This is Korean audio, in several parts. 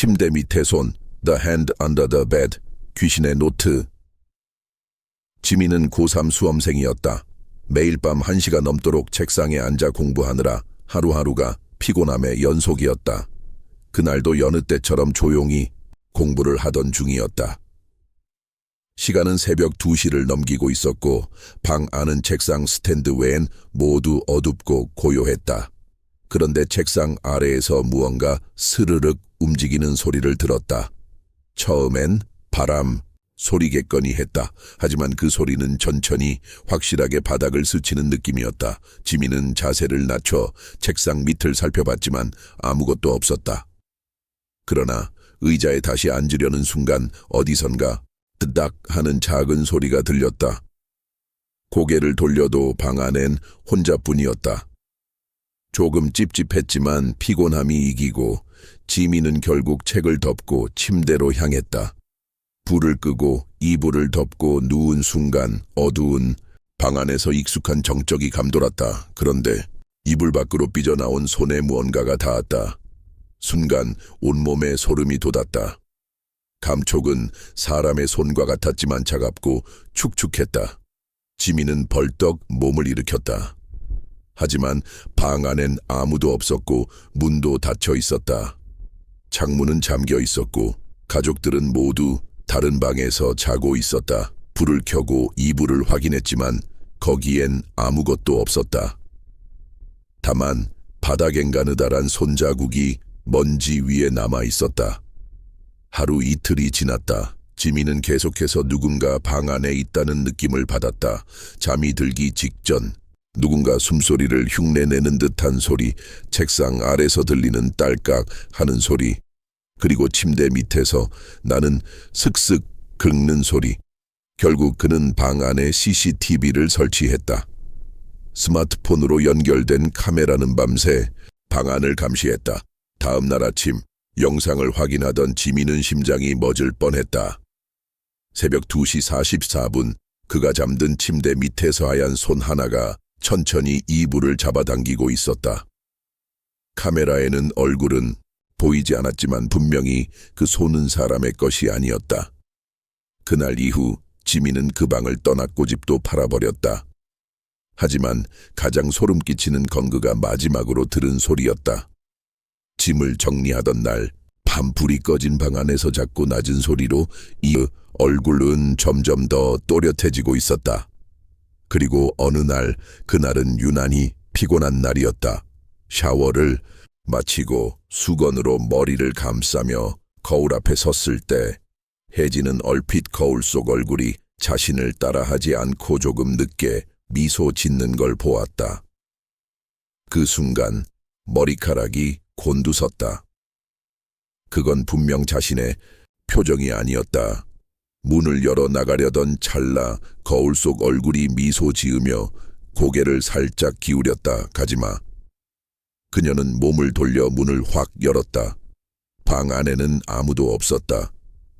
침대 밑에 손, The hand under the bed, 귀신의 노트. 지민은 고3 수험생이었다. 매일 밤 1시가 넘도록 책상에 앉아 공부하느라 하루하루가 피곤함의 연속이었다. 그날도 여느 때처럼 조용히 공부를 하던 중이었다. 시간은 새벽 2시를 넘기고 있었고 방 안은 책상 스탠드 외엔 모두 어둡고 고요했다. 그런데 책상 아래에서 무언가 스르륵 움직이는 소리를 들었다. 처음엔 바람 소리겠거니 했다. 하지만 그 소리는 천천히 확실하게 바닥을 스치는 느낌이었다. 지민은 자세를 낮춰 책상 밑을 살펴봤지만 아무것도 없었다. 그러나 의자에 다시 앉으려는 순간 어디선가 뜨닥 하는 작은 소리가 들렸다. 고개를 돌려도 방 안엔 혼자뿐이었다. 조금 찝찝했지만 피곤함이 이기고 지민은 결국 책을 덮고 침대로 향했다. 불을 끄고 이불을 덮고 누운 순간 어두운 방 안에서 익숙한 정적이 감돌았다. 그런데 이불 밖으로 삐져나온 손에 무언가가 닿았다. 순간 온몸에 소름이 돋았다. 감촉은 사람의 손과 같았지만 차갑고 축축했다. 지민은 벌떡 몸을 일으켰다. 하지만 방 안엔 아무도 없었고 문도 닫혀 있었다. 창문은 잠겨 있었고 가족들은 모두 다른 방에서 자고 있었다. 불을 켜고 이불을 확인했지만 거기엔 아무것도 없었다. 다만 바닥엔 가느다란 손자국이 먼지 위에 남아 있었다. 하루 이틀이 지났다. 지민은 계속해서 누군가 방 안에 있다는 느낌을 받았다. 잠이 들기 직전 누군가 숨소리를 흉내내는 듯한 소리, 책상 아래서 들리는 딸깍 하는 소리, 그리고 침대 밑에서 나는 슥슥 긁는 소리. 결국 그는 방 안에 CCTV를 설치했다. 스마트폰으로 연결된 카메라는 밤새 방 안을 감시했다. 다음 날 아침 영상을 확인하던 지민은 심장이 멎을 뻔했다. 새벽 2시 44분 그가 잠든 침대 밑에서 하얀 손 하나가 천천히 이불을 잡아당기고 있었다. 카메라에는 얼굴은 보이지 않았지만 분명히 그 손은 사람의 것이 아니었다. 그날 이후 지민은 그 방을 떠났고 집도 팔아버렸다. 하지만 가장 소름 끼치는 건 그가 마지막으로 들은 소리였다. 짐을 정리하던 날 밤 불이 꺼진 방 안에서 작고 낮은 소리로 이 얼굴은 점점 더 또렷해지고 있었다. 그리고 어느 날 그날은 유난히 피곤한 날이었다. 샤워를 마치고 수건으로 머리를 감싸며 거울 앞에 섰을 때 혜진은 얼핏 거울 속 얼굴이 자신을 따라하지 않고 조금 늦게 미소 짓는 걸 보았다. 그 순간 머리카락이 곤두섰다. 그건 분명 자신의 표정이 아니었다. 문을 열어 나가려던 찰나 거울 속 얼굴이 미소 지으며 고개를 살짝 기울였다. 가지마. 그녀는 몸을 돌려 문을 확 열었다. 방 안에는 아무도 없었다.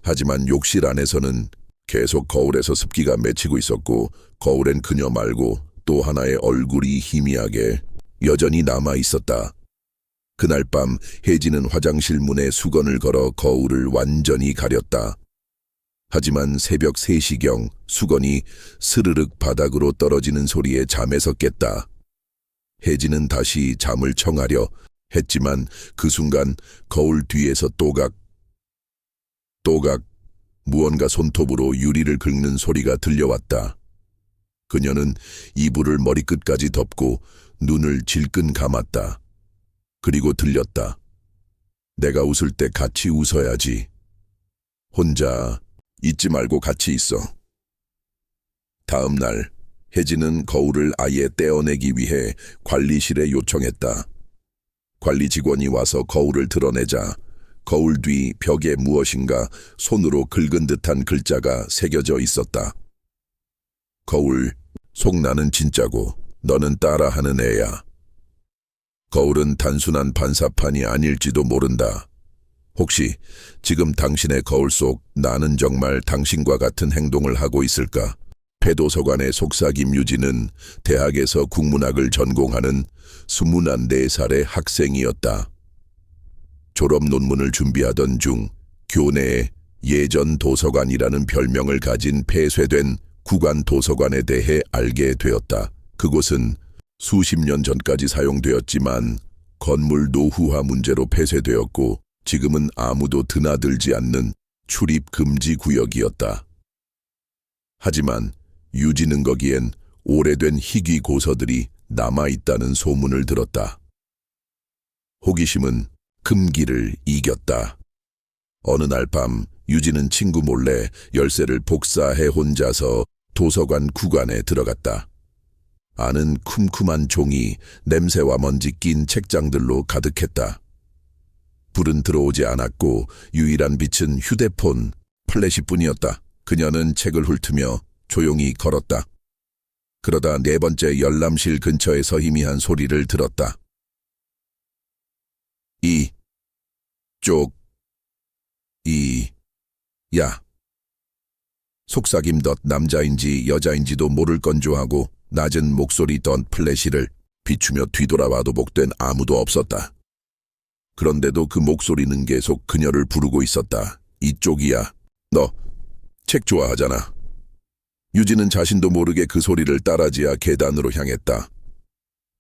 하지만 욕실 안에서는 계속 거울에서 습기가 맺히고 있었고 거울엔 그녀 말고 또 하나의 얼굴이 희미하게 여전히 남아 있었다. 그날 밤 혜진은 화장실 문에 수건을 걸어 거울을 완전히 가렸다. 하지만 새벽 3시경 수건이 스르륵 바닥으로 떨어지는 소리에 잠에서 깼다. 혜진은 다시 잠을 청하려 했지만 그 순간 거울 뒤에서 또각 무언가 손톱으로 유리를 긁는 소리가 들려왔다. 그녀는 이불을 머리끝까지 덮고 눈을 질끈 감았다. 그리고 들렸다. 내가 웃을 때 같이 웃어야지. 혼자 잊지 말고 같이 있어. 다음 날 혜진은 거울을 아예 떼어내기 위해 관리실에 요청했다. 관리 직원이 와서 거울을 드러내자 거울 뒤 벽에 무엇인가 손으로 긁은 듯한 글자가 새겨져 있었다. 거울, 속 나는 진짜고 너는 따라하는 애야. 거울은 단순한 반사판이 아닐지도 모른다. 혹시 지금 당신의 거울 속 나는 정말 당신과 같은 행동을 하고 있을까? pe도서관의 속삭임 유지는 대학에서 국문학을 전공하는 24살의 학생이었다. 졸업 논문을 준비하던 중 교내에 예전 도서관이라는 별명을 가진 폐쇄된 구간 도서관에 대해 알게 되었다. 그곳은 수십 년 전까지 사용되었지만 건물 노후화 문제로 폐쇄되었고 지금은 아무도 드나들지 않는 출입 금지 구역이었다. 하지만 유진은 거기엔 오래된 희귀 고서들이 남아있다는 소문을 들었다. 호기심은 금기를 이겼다. 어느 날 밤 유진은 친구 몰래 열쇠를 복사해 혼자서 도서관 구간에 들어갔다. 안은 쿰쿰한 종이 냄새와 먼지 낀 책장들로 가득했다. 불은 들어오지 않았고 유일한 빛은 휴대폰 플래시뿐이었다. 그녀는 책을 훑으며 조용히 걸었다. 그러다 네 번째 열람실 근처에서 희미한 소리를 들었다. 야. 속삭임덧 남자인지 여자인지도 모를 건조하고 낮은 목소리 던 플래시를 비추며 뒤돌아봐도 복된 아무도 없었다. 그런데도 그 목소리는 계속 그녀를 부르고 있었다. 이쪽이야. 너 책 좋아하잖아. 유진은 자신도 모르게 그 소리를 따라지어 계단으로 향했다.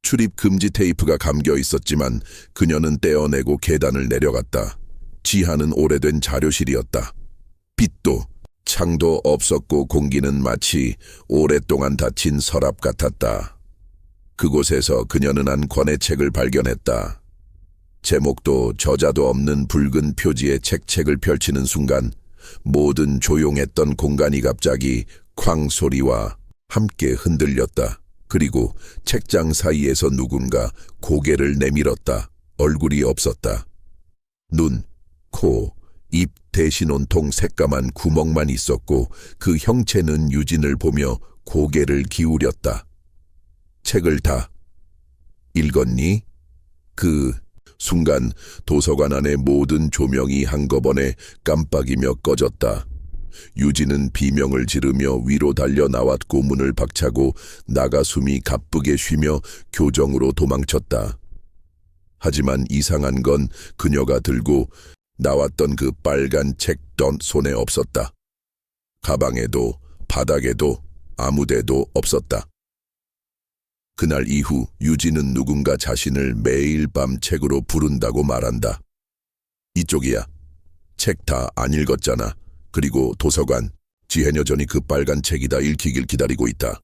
출입 금지 테이프가 감겨 있었지만 그녀는 떼어내고 계단을 내려갔다. 지하는 오래된 자료실이었다. 빛도 창도 없었고 공기는 마치 오랫동안 닫힌 서랍 같았다. 그곳에서 그녀는 한 권의 책을 발견했다. 제목도 저자도 없는 붉은 표지의 책을 펼치는 순간 모든 조용했던 공간이 갑자기 쾅 소리와 함께 흔들렸다. 그리고 책장 사이에서 누군가 고개를 내밀었다. 얼굴이 없었다. 눈, 코, 입 대신 온통 새까만 구멍만 있었고 그 형체는 유진을 보며 고개를 기울였다. 책을 다 읽었니? 그 순간 도서관 안의 모든 조명이 한꺼번에 깜빡이며 꺼졌다. 유진은 비명을 지르며 위로 달려 나왔고 문을 박차고 나가 숨이 가쁘게 쉬며 교정으로 도망쳤다. 하지만 이상한 건 그녀가 들고 나왔던 그 빨간 책던 손에 없었다. 가방에도 바닥에도 아무데도 없었다. 그날 이후 유진은 누군가 자신을 매일 밤 책으로 부른다고 말한다. 이쪽이야. 책 다 안 읽었잖아. 그리고 도서관, 지혜녀전이 그 빨간 책이다 읽히길 기다리고 있다.